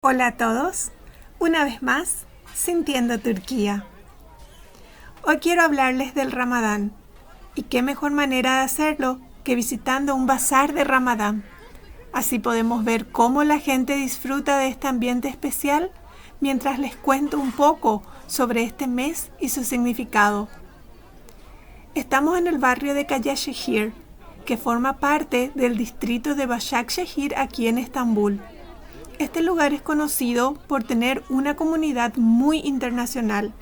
Hola a todos, una vez más, Sintiendo Turquía. Hoy quiero hablarles del Ramadán, y qué mejor manera de hacerlo que visitando un bazar de Ramadán. Así podemos ver cómo la gente disfruta de este ambiente especial mientras les cuento un poco sobre este mes y su significado. Estamos en el barrio de Kayashehir, que forma parte del distrito de Başakşehir aquí en Estambul. Este lugar es conocido por tener una comunidad muy internacional.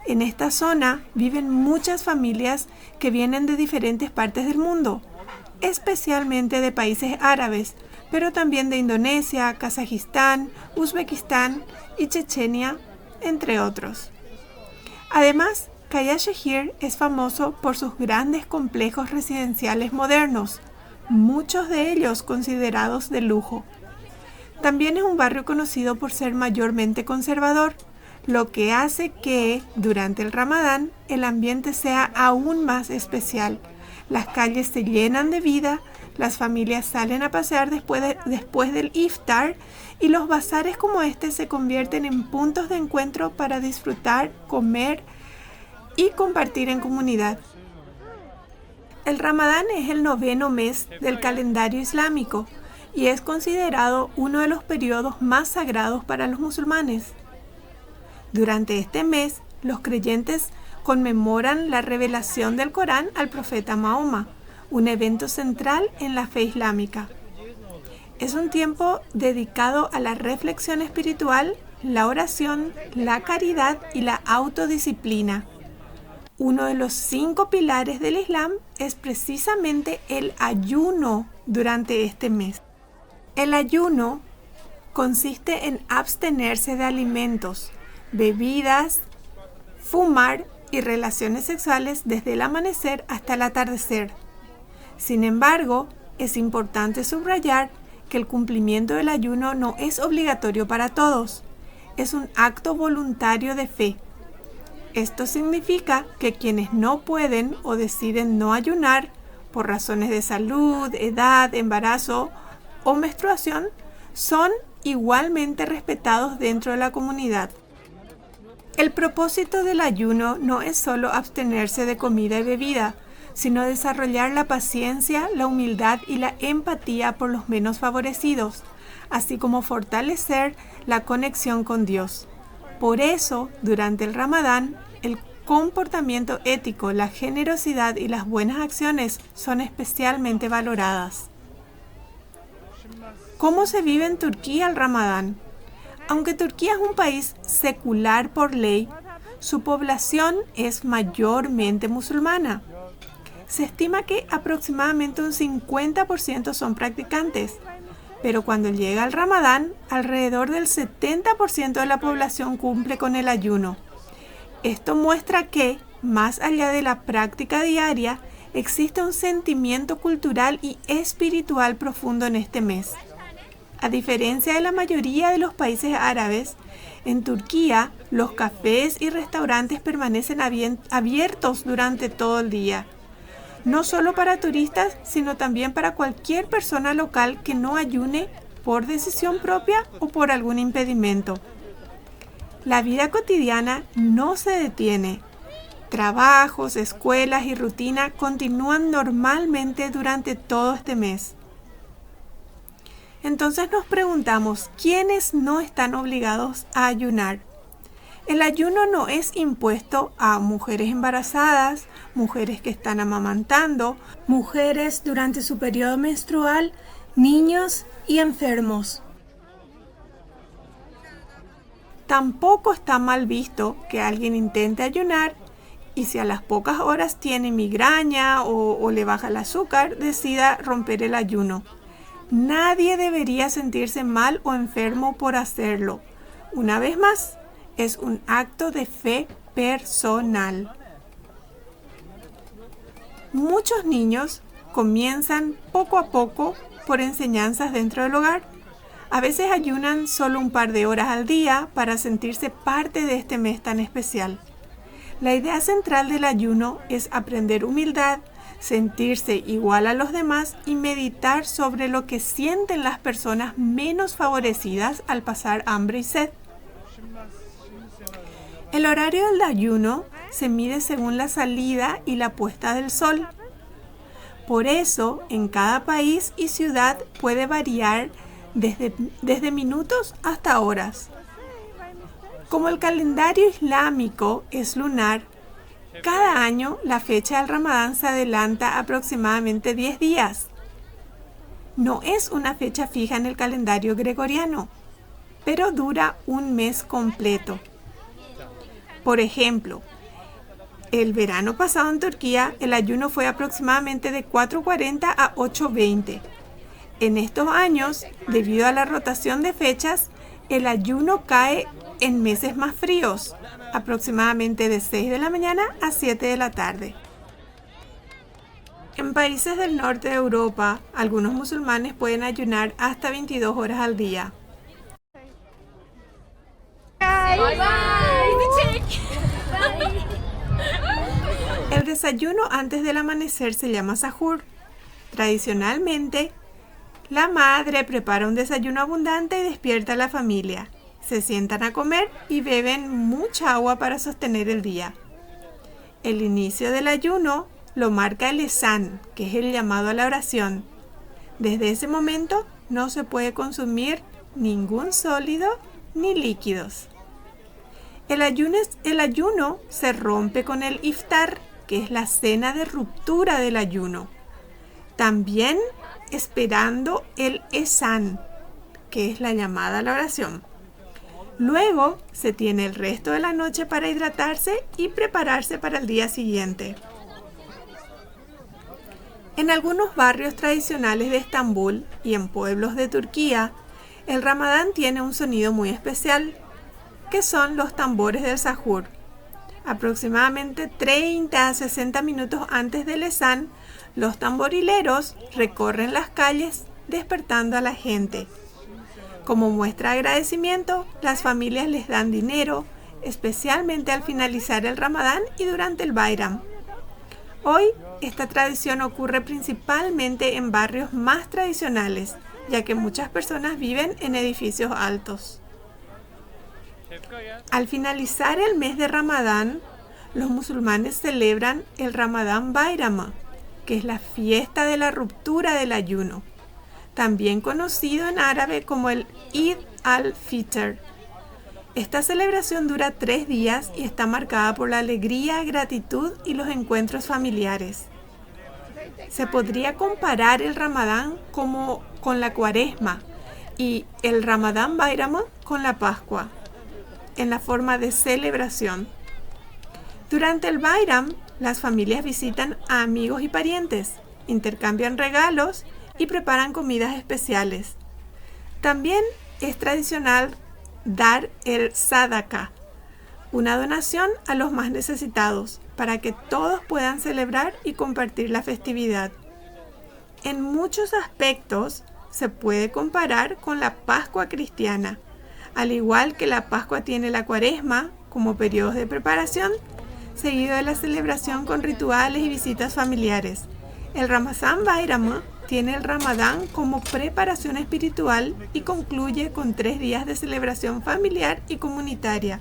En esta zona viven muchas familias que vienen de diferentes partes del mundo, especialmente de países árabes, pero también de Indonesia, Kazajistán, Uzbekistán y Chechenia, entre otros. Además, Kayashehir es famoso por sus grandes complejos residenciales modernos, muchos de ellos considerados de lujo. También es un barrio conocido por ser mayormente conservador, lo que hace que, durante el Ramadán, el ambiente sea aún más especial. Las calles se llenan de vida, las familias salen a pasear después del iftar y los bazares como este se convierten en puntos de encuentro para disfrutar, comer y compartir en comunidad. El Ramadán es el 9º mes del calendario islámico y es considerado uno de los periodos más sagrados para los musulmanes. Durante este mes, los creyentes conmemoran la revelación del Corán al profeta Mahoma, un evento central en la fe islámica. Es un tiempo dedicado a la reflexión espiritual, la oración, la caridad y la autodisciplina. Uno de los 5 pilares del Islam es precisamente el ayuno durante este mes. El ayuno consiste en abstenerse de alimentos, bebidas, fumar y relaciones sexuales desde el amanecer hasta el atardecer. Sin embargo, es importante subrayar que el cumplimiento del ayuno no es obligatorio para todos. Es un acto voluntario de fe. Esto significa que quienes no pueden o deciden no ayunar por razones de salud, edad, embarazo o menstruación son igualmente respetados dentro de la comunidad. El propósito del ayuno no es solo abstenerse de comida y bebida, sino desarrollar la paciencia, la humildad y la empatía por los menos favorecidos, así como fortalecer la conexión con Dios. Por eso, durante el Ramadán, el comportamiento ético, la generosidad y las buenas acciones son especialmente valoradas. ¿Cómo se vive en Turquía el Ramadán? Aunque Turquía es un país secular por ley, su población es mayormente musulmana. Se estima que aproximadamente un 50% son practicantes, pero cuando llega el Ramadán, alrededor del 70% de la población cumple con el ayuno. Esto muestra que, más allá de la práctica diaria, existe un sentimiento cultural y espiritual profundo en este mes. A diferencia de la mayoría de los países árabes, en Turquía los cafés y restaurantes permanecen abiertos durante todo el día, no solo para turistas, sino también para cualquier persona local que no ayune por decisión propia o por algún impedimento. La vida cotidiana no se detiene. Trabajos, escuelas y rutina continúan normalmente durante todo este mes. Entonces nos preguntamos, ¿quiénes no están obligados a ayunar? El ayuno no es impuesto a mujeres embarazadas, mujeres que están amamantando, mujeres durante su periodo menstrual, niños y enfermos. Tampoco está mal visto que alguien intente ayunar y si a las pocas horas tiene migraña o le baja el azúcar, decida romper el ayuno. Nadie debería sentirse mal o enfermo por hacerlo. Una vez más, es un acto de fe personal. Muchos niños comienzan poco a poco por enseñanzas dentro del hogar. A veces ayunan solo un par de horas al día para sentirse parte de este mes tan especial. La idea central del ayuno es aprender humildad, sentirse igual a los demás y meditar sobre lo que sienten las personas menos favorecidas al pasar hambre y sed. El horario del ayuno se mide según la salida y la puesta del sol. Por eso, en cada país y ciudad puede variar desde minutos hasta horas. Como el calendario islámico es lunar, cada año la fecha del Ramadán se adelanta aproximadamente 10 días. No es una fecha fija en el calendario gregoriano, pero dura un mes completo. Por ejemplo, el verano pasado en Turquía, el ayuno fue aproximadamente de 4:40 a 8:20. En estos años, debido a la rotación de fechas, el ayuno cae en meses más fríos, aproximadamente de 6 de la mañana a 7 de la tarde. En países del norte de Europa, algunos musulmanes pueden ayunar hasta 22 horas al día. Bye bye. El desayuno antes del amanecer se llama sahur. Tradicionalmente, la madre prepara un desayuno abundante y despierta a la familia. Se sientan a comer y beben mucha agua para sostener el día. El inicio del ayuno lo marca el ezán, que es el llamado a la oración. Desde ese momento no se puede consumir ningún sólido ni líquidos. El ayuno se rompe con el iftar, que es la cena de ruptura del ayuno. También esperando el ezán, que es la llamada a la oración. Luego se tiene el resto de la noche para hidratarse y prepararse para el día siguiente. En algunos barrios tradicionales de Estambul y en pueblos de Turquía, el Ramadán tiene un sonido muy especial, que son los tambores del sahur. Aproximadamente 30 a 60 minutos antes del ezán, los tamborileros recorren las calles despertando a la gente. Como muestra de agradecimiento, las familias les dan dinero, especialmente al finalizar el Ramadán y durante el Bayram. Hoy, esta tradición ocurre principalmente en barrios más tradicionales, ya que muchas personas viven en edificios altos. Al finalizar el mes de Ramadán, los musulmanes celebran el Ramadán Bayram, que es la fiesta de la ruptura del ayuno, también conocido en árabe como el Eid al-Fitr. Esta celebración dura 3 días y está marcada por la alegría, gratitud y los encuentros familiares. Se podría comparar el Ramadán con la Cuaresma y el Ramadán Bayram con la Pascua, en la forma de celebración. Durante el Bayram, las familias visitan a amigos y parientes, intercambian regalos y preparan comidas especiales. También es tradicional dar el sadaka, una donación a los más necesitados, para que todos puedan celebrar y compartir la festividad. En muchos aspectos se puede comparar con la Pascua cristiana. Al igual que la Pascua tiene la Cuaresma como periodos de preparación, seguido de la celebración con rituales y visitas familiares. El Ramazán Bayram tiene el Ramadán como preparación espiritual y concluye con 3 días de celebración familiar y comunitaria.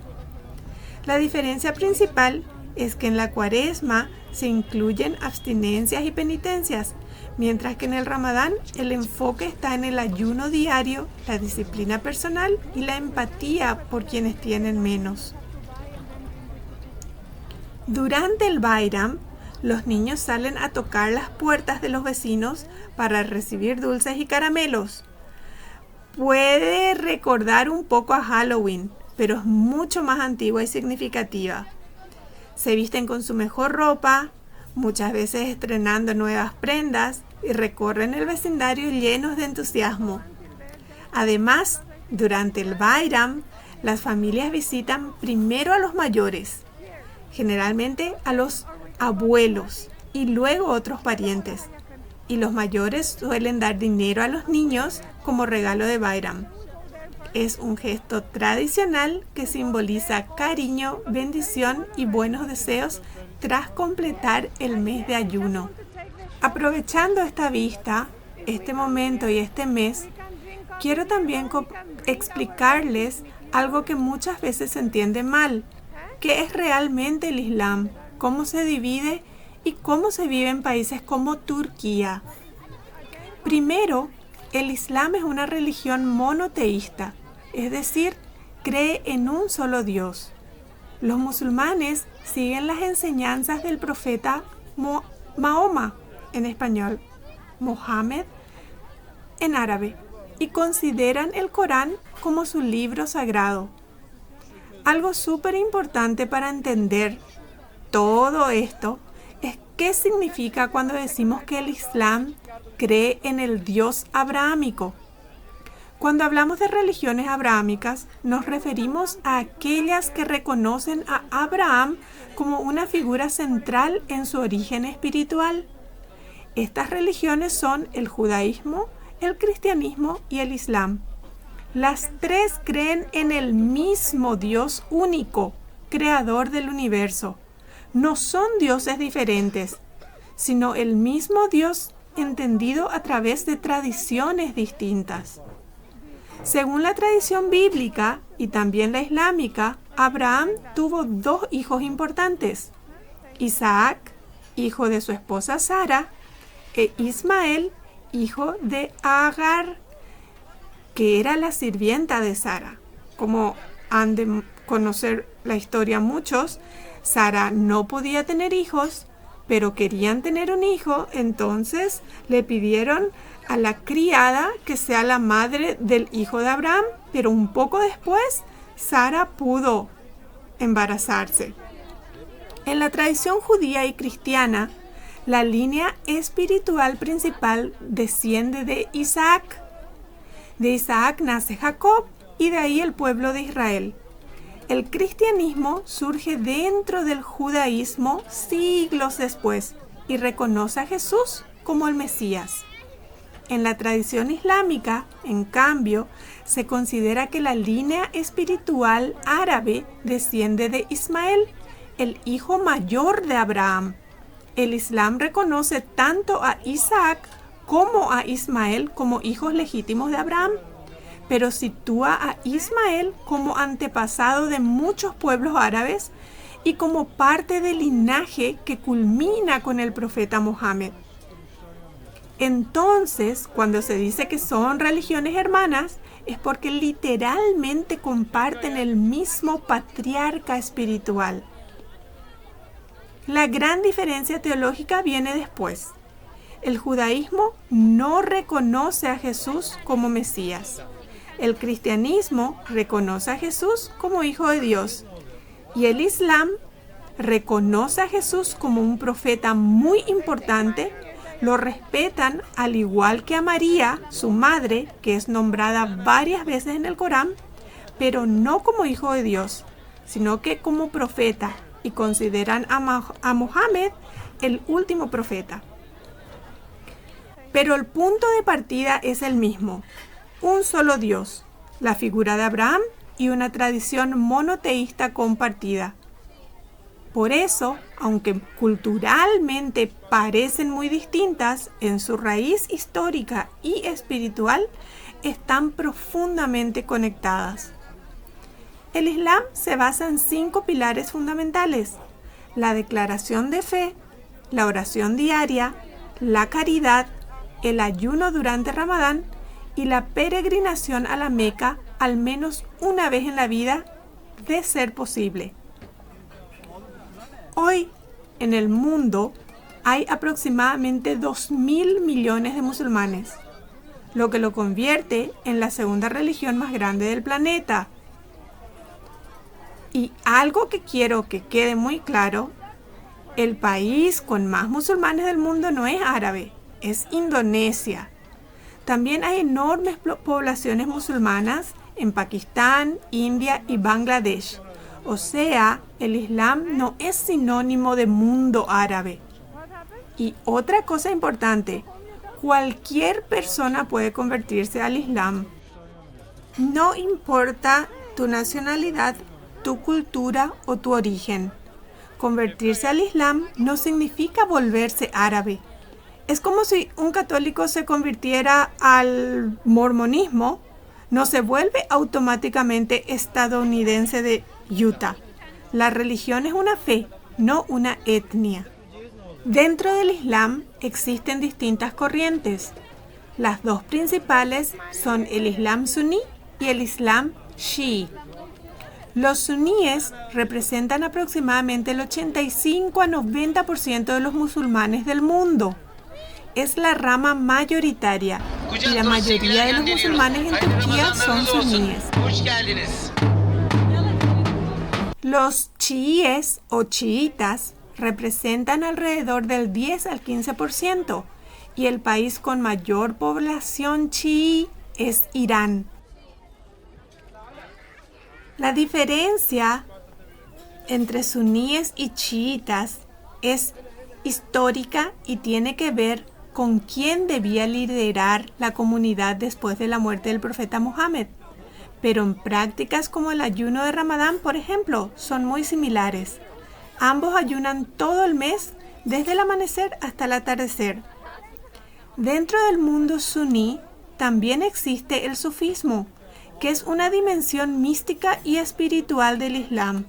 La diferencia principal es que en la Cuaresma se incluyen abstinencias y penitencias, mientras que en el Ramadán el enfoque está en el ayuno diario, la disciplina personal y la empatía por quienes tienen menos. Durante el Bayram, los niños salen a tocar las puertas de los vecinos para recibir dulces y caramelos. Puede recordar un poco a Halloween, pero es mucho más antigua y significativa. Se visten con su mejor ropa, muchas veces estrenando nuevas prendas, y recorren el vecindario llenos de entusiasmo. Además, durante el Bayram, las familias visitan primero a los mayores, generalmente a los abuelos y luego otros parientes. Y los mayores suelen dar dinero a los niños como regalo de Bayram. Es un gesto tradicional que simboliza cariño, bendición y buenos deseos tras completar el mes de ayuno. Aprovechando esta vista, este momento y este mes, quiero también explicarles algo que muchas veces se entiende mal. ¿Qué es realmente el Islam? ¿Cómo se divide y cómo se vive en países como Turquía? Primero, el Islam es una religión monoteísta, es decir, cree en un solo Dios. Los musulmanes siguen las enseñanzas del profeta Mahoma, en español, Mohammed en árabe, y consideran el Corán como su libro sagrado. Algo súper importante para entender todo esto es qué significa cuando decimos que el Islam cree en el Dios abrahámico. Cuando hablamos de religiones abrahámicas, nos referimos a aquellas que reconocen a Abraham como una figura central en su origen espiritual. Estas religiones son el judaísmo, el cristianismo y el islam. Las tres creen en el mismo Dios único, creador del universo. No son dioses diferentes, sino el mismo Dios entendido a través de tradiciones distintas. Según la tradición bíblica y también la islámica, Abraham tuvo dos hijos importantes: Isaac, hijo de su esposa Sara, e Ismael, hijo de Agar, que era la sirvienta de Sara. Como han de conocer la historia muchos, Sara no podía tener hijos, pero querían tener un hijo, entonces le pidieron a la criada que sea la madre del hijo de Abraham, pero un poco después Sara pudo embarazarse. En la tradición judía y cristiana, la línea espiritual principal desciende de Isaac. De Isaac nace Jacob y de ahí el pueblo de Israel. El cristianismo surge dentro del judaísmo siglos después y reconoce a Jesús como el Mesías. En la tradición islámica, en cambio, se considera que la línea espiritual árabe desciende de Ismael, el hijo mayor de Abraham. El Islam reconoce tanto a Isaac como a Ismael como hijos legítimos de Abraham, pero sitúa a Ismael como antepasado de muchos pueblos árabes y como parte del linaje que culmina con el profeta Mohammed. Entonces, cuando se dice que son religiones hermanas, es porque literalmente comparten el mismo patriarca espiritual. La gran diferencia teológica viene después. El judaísmo no reconoce a Jesús como Mesías. El cristianismo reconoce a Jesús como Hijo de Dios. Y el Islam reconoce a Jesús como un profeta muy importante. Lo respetan al igual que a María, su madre, que es nombrada varias veces en el Corán, pero no como Hijo de Dios, sino que como profeta, y consideran a Mohammed el último profeta. Pero el punto de partida es el mismo: un solo Dios, la figura de Abraham y una tradición monoteísta compartida. Por eso, aunque culturalmente parecen muy distintas, en su raíz histórica y espiritual están profundamente conectadas. El Islam se basa en 5 pilares fundamentales: la declaración de fe, la oración diaria, la caridad, el ayuno durante Ramadán y la peregrinación a la Meca al menos una vez en la vida, de ser posible. Hoy, en el mundo, hay aproximadamente 2.000 millones de musulmanes, lo que lo convierte en la segunda religión más grande del planeta. Y algo que quiero que quede muy claro: el país con más musulmanes del mundo no es árabe, es Indonesia. También hay enormes poblaciones musulmanas en Pakistán, India y Bangladesh. O sea, el Islam no es sinónimo de mundo árabe. Y otra cosa importante: cualquier persona puede convertirse al Islam. No importa tu nacionalidad, tu cultura o tu origen. Convertirse al Islam no significa volverse árabe. Es como si un católico se convirtiera al mormonismo, no se vuelve automáticamente estadounidense de Utah. La religión es una fe, no una etnia. Dentro del Islam existen distintas corrientes. Las dos principales son el Islam suní y el Islam chií. Los suníes representan aproximadamente el 85 a 90% de los musulmanes del mundo. Es la rama mayoritaria y la mayoría de los musulmanes en Turquía son suníes. Los chiíes o chiitas representan alrededor del 10 al 15% y el país con mayor población chií es Irán. La diferencia entre suníes y chiitas es histórica y tiene que ver con quién debía liderar la comunidad después de la muerte del profeta Mohammed. Pero en prácticas como el ayuno de Ramadán, por ejemplo, son muy similares. Ambos ayunan todo el mes, desde el amanecer hasta el atardecer. Dentro del mundo suní también existe el sufismo, que es una dimensión mística y espiritual del Islam.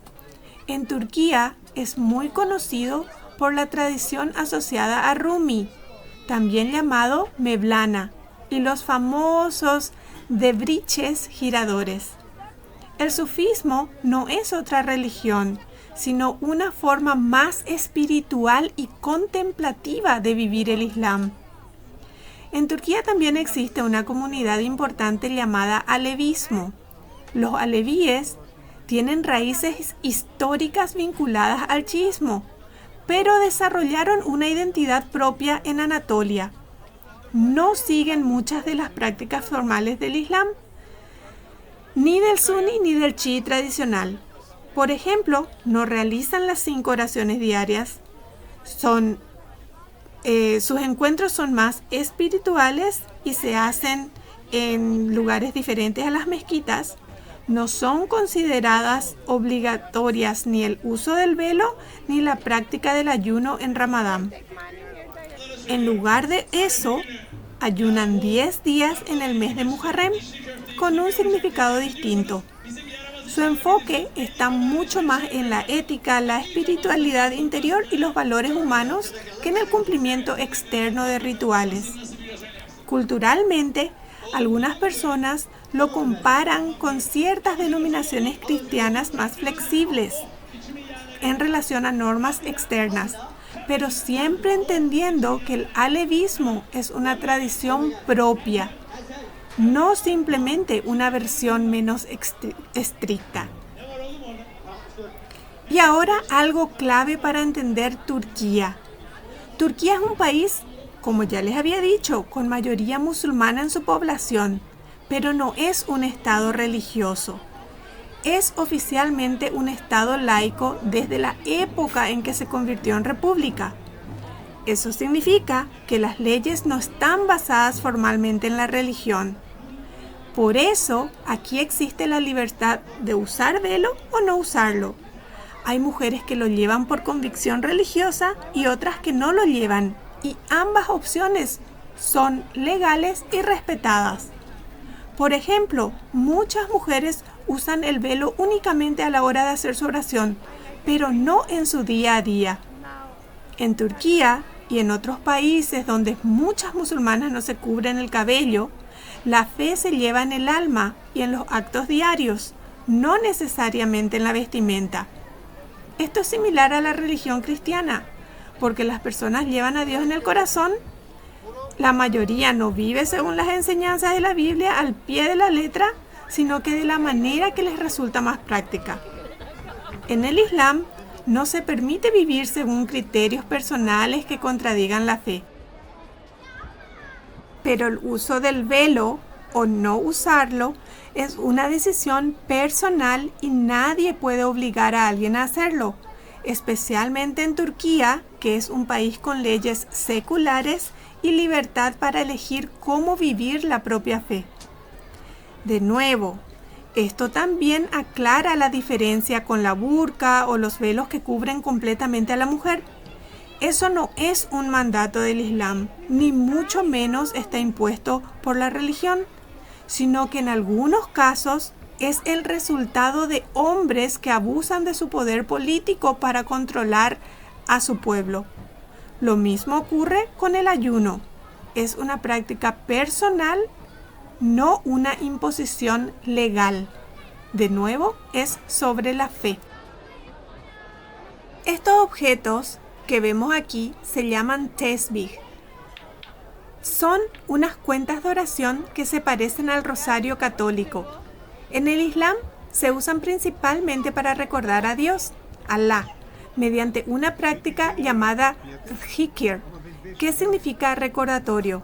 En Turquía es muy conocido por la tradición asociada a Rumi, también llamado Mevlana, y los famosos debriches giradores. El sufismo no es otra religión, sino una forma más espiritual y contemplativa de vivir el Islam. En Turquía también existe una comunidad importante llamada alevismo. Los alevíes tienen raíces históricas vinculadas al chiismo, pero desarrollaron una identidad propia en Anatolia. No siguen muchas de las prácticas formales del Islam, ni del suní ni del chií tradicional. Por ejemplo, no realizan las 5 oraciones diarias. Sus encuentros son más espirituales y se hacen en lugares diferentes a las mezquitas. No son consideradas obligatorias ni el uso del velo ni la práctica del ayuno en Ramadán. En lugar de eso, ayunan 10 días en el mes de Muharrem con un significado distinto. Su enfoque está mucho más en la ética, la espiritualidad interior y los valores humanos que en el cumplimiento externo de rituales. Culturalmente, algunas personas lo comparan con ciertas denominaciones cristianas más flexibles en relación a normas externas, pero siempre entendiendo que el alevismo es una tradición propia, no simplemente una versión menos estricta. Y ahora algo clave para entender Turquía. Turquía es un país, como ya les había dicho, con mayoría musulmana en su población, pero no es un estado religioso. Es oficialmente un estado laico desde la época en que se convirtió en república. Eso significa que las leyes no están basadas formalmente en la religión. Por eso, aquí existe la libertad de usar velo o no usarlo. Hay mujeres que lo llevan por convicción religiosa y otras que no lo llevan, y ambas opciones son legales y respetadas. Por ejemplo, muchas mujeres usan el velo únicamente a la hora de hacer su oración, pero no en su día a día. En Turquía y en otros países donde muchas musulmanas no se cubren el cabello, la fe se lleva en el alma y en los actos diarios, no necesariamente en la vestimenta. Esto es similar a la religión cristiana, porque las personas llevan a Dios en el corazón. La mayoría no vive según las enseñanzas de la Biblia al pie de la letra, sino que de la manera que les resulta más práctica. En el Islam no se permite vivir según criterios personales que contradigan la fe. Pero el uso del velo o no usarlo es una decisión personal y nadie puede obligar a alguien a hacerlo, especialmente en Turquía, que es un país con leyes seculares y libertad para elegir cómo vivir la propia fe. De nuevo, esto también aclara la diferencia con la burka o los velos que cubren completamente a la mujer. Eso no es un mandato del Islam, ni mucho menos está impuesto por la religión, sino que en algunos casos es el resultado de hombres que abusan de su poder político para controlar a su pueblo. Lo mismo ocurre con el ayuno. Es una práctica personal, no una imposición legal. De nuevo, es sobre la fe. Estos objetos que vemos aquí se llaman tesbih. Son unas cuentas de oración que se parecen al rosario católico. En el Islam se usan principalmente para recordar a Dios, Alá, mediante una práctica llamada dhikr, que significa recordatorio.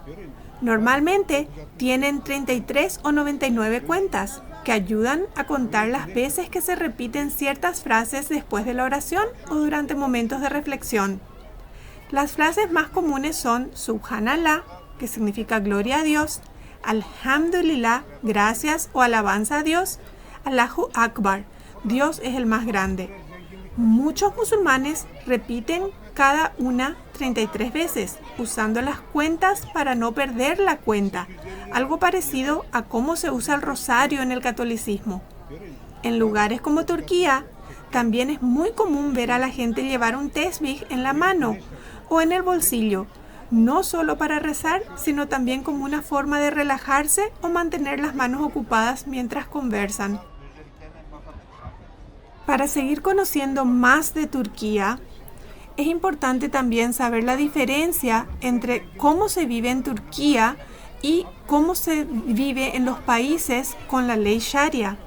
Normalmente tienen 33 o 99 cuentas, que ayudan a contar las veces que se repiten ciertas frases después de la oración o durante momentos de reflexión. Las frases más comunes son Subhanallah, que significa gloria a Dios, Alhamdulillah, gracias o alabanza a Dios, Allahu Akbar, Dios es el más grande. Muchos musulmanes repiten cada una 33 veces, usando las cuentas para no perder la cuenta, algo parecido a cómo se usa el rosario en el catolicismo. En lugares como Turquía, también es muy común ver a la gente llevar un tesbih en la mano o en el bolsillo, no solo para rezar, sino también como una forma de relajarse o mantener las manos ocupadas mientras conversan. Para seguir conociendo más de Turquía, es importante también saber la diferencia entre cómo se vive en Turquía y cómo se vive en los países con la ley Sharia.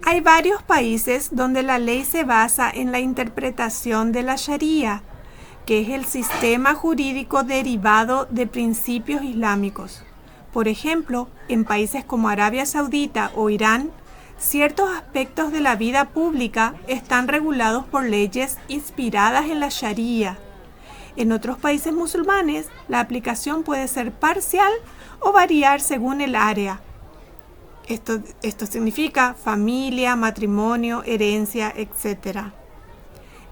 Hay varios países donde la ley se basa en la interpretación de la Sharia, que es el sistema jurídico derivado de principios islámicos. Por ejemplo, en países como Arabia Saudita o Irán, ciertos aspectos de la vida pública están regulados por leyes inspiradas en la Sharia. En otros países musulmanes, la aplicación puede ser parcial o variar según el área. Esto significa familia, matrimonio, herencia, etc.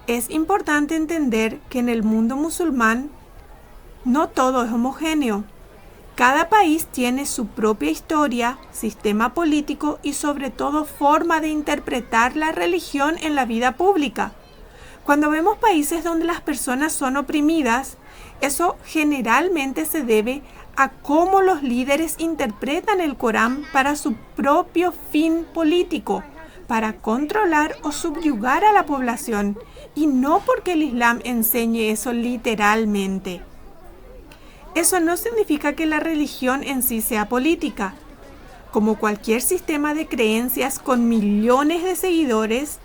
Es importante entender que en el mundo musulmán no todo es homogéneo. Cada país tiene su propia historia, sistema político y sobre todo forma de interpretar la religión en la vida pública. Cuando vemos países donde las personas son oprimidas, eso generalmente se debe a cómo los líderes interpretan el Corán para su propio fin político, para controlar o subyugar a la población, y no porque el Islam enseñe eso literalmente. Eso no significa que la religión en sí sea política. Como cualquier sistema de creencias con millones de seguidores,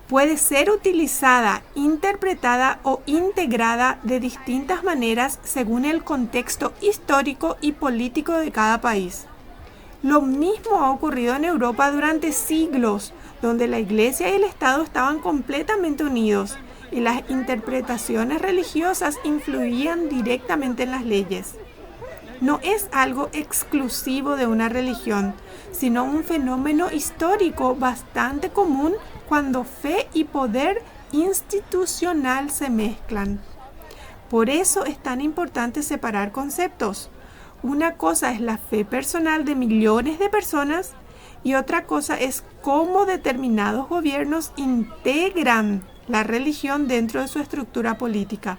puede ser utilizada, interpretada o integrada de distintas maneras según el contexto histórico y político de cada país. Lo mismo ha ocurrido en Europa durante siglos, donde la Iglesia y el Estado estaban completamente unidos y las interpretaciones religiosas influían directamente en las leyes. No es algo exclusivo de una religión, sino un fenómeno histórico bastante común cuando fe y poder institucional se mezclan. Por eso es tan importante separar conceptos. Una cosa es la fe personal de millones de personas y otra cosa es cómo determinados gobiernos integran la religión dentro de su estructura política.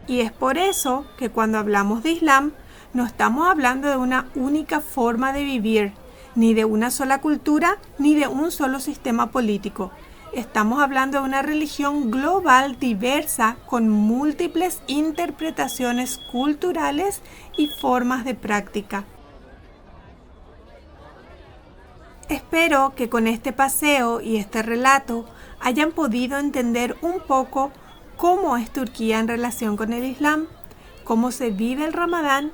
Y es por eso que cuando hablamos de Islam, no estamos hablando de una única forma de vivir, ni de una sola cultura, ni de un solo sistema político. Estamos hablando de una religión global diversa con múltiples interpretaciones culturales y formas de práctica. Espero que con este paseo y este relato hayan podido entender un poco cómo es Turquía en relación con el Islam, cómo se vive el Ramadán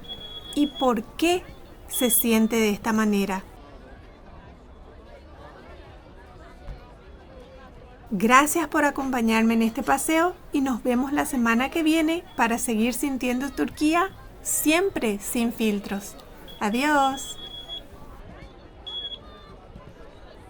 y por qué se siente de esta manera. Gracias por acompañarme en este paseo y nos vemos la semana que viene para seguir sintiendo Turquía siempre sin filtros. Adiós.